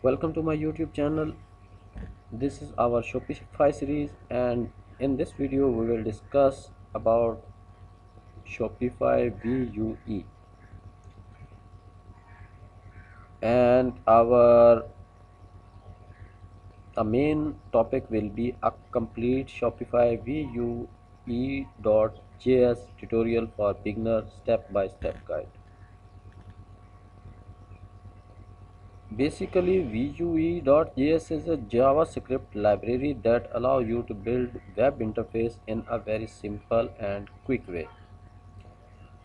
Welcome to my YouTube channel. This is our Shopify series, and in this video we will discuss about Shopify Vue, and our the main topic will be a complete Shopify Vue.js tutorial for beginner step-by-step guide. Basically, Vue.js is a JavaScript library that allows you to build web interface in a very simple and quick way.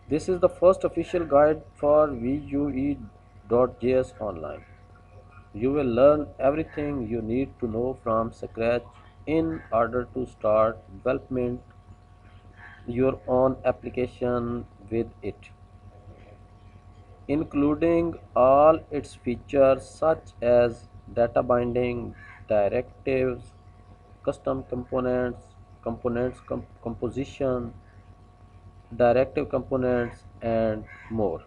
This is the first official guide for Vue.js online. You will learn everything you need to know from scratch in order to start development your own application with it, including all its features such as data binding, directives, custom components, composition, directive components, and more.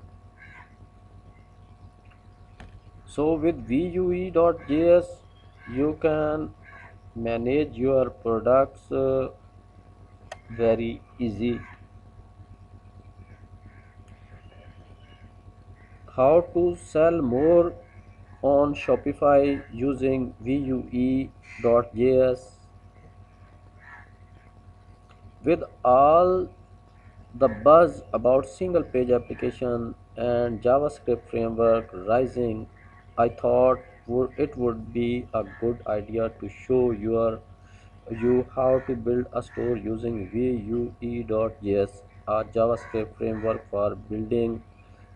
So with Vue.js, you can manage your products very easy. How to sell more on Shopify using Vue.js. With all the buzz about single page application and JavaScript framework rising, I thought it would be a good idea to show you how to build a store using Vue.js, a JavaScript framework for building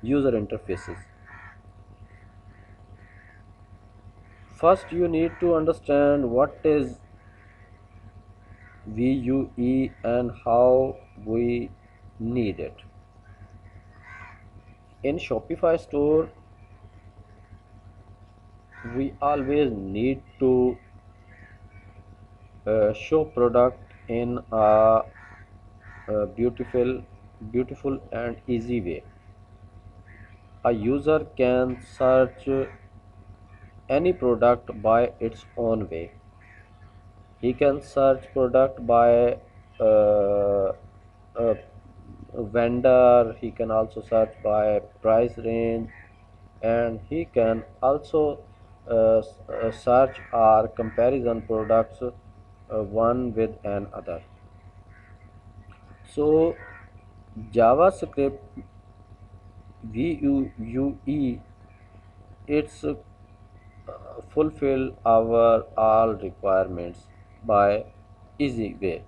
user interfaces. First, you need to understand what is Vue and how we need it. In Shopify store, we always need to show product in a beautiful and easy way. A user can search any product by its own way. He can search product by uh, vendor. He can also search by price range, and he can also search or comparison products one with another. So JavaScript Vue, it's fulfill our all requirements by easy way.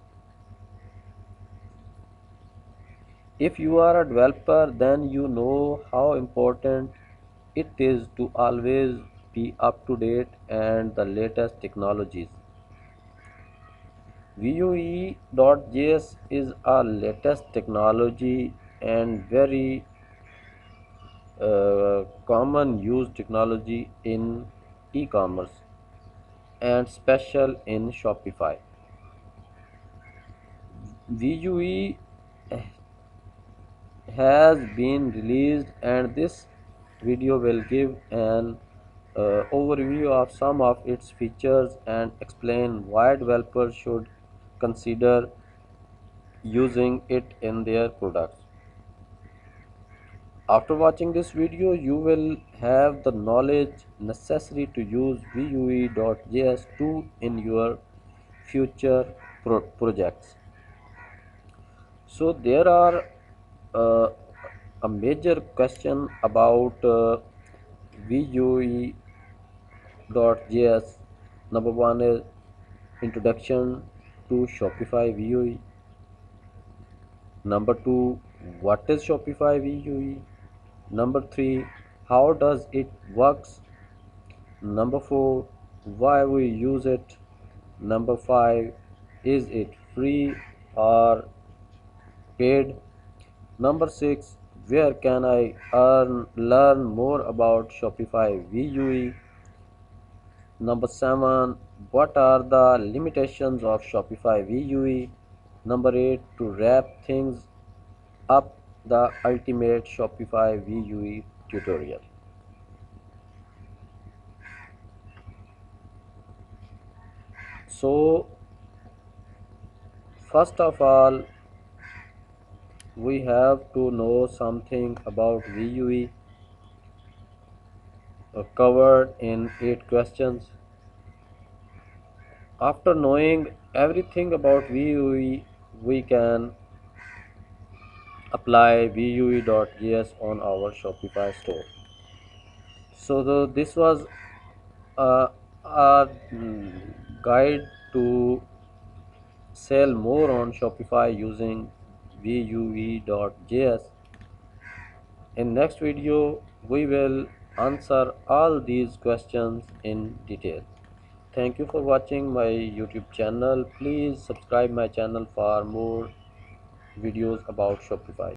If you are a developer, then you know how important it is to always be up to date and the latest technologies. Vue.js is a latest technology and very common used technology in e-commerce and special in Shopify. Vue has been released, and this video will give an overview of some of its features and explain why developers should consider using it in their products. After watching this video, you will have the knowledge necessary to use Vue.js 2 in your future projects. So there are uh, a major question about Vue.js. Number one is introduction to Shopify Vue. Number two, what is Shopify Vue? Number three, how does it works? Number four, why we use it? Number five, is it free or paid? Number six, where can I learn more about Shopify Vue? Number seven, what are the limitations of Shopify Vue? Number eight, to wrap things up, the ultimate Shopify Vue tutorial. So first of all, we have to know something about Vue, covered in 8 questions. After knowing everything about Vue, we can apply Vue.js on our Shopify store. So this was a guide to sell more on Shopify using Vue.js. In next video, we will answer all these questions in detail. Thank you for watching my YouTube channel. Please subscribe my channel for more videos about Shopify.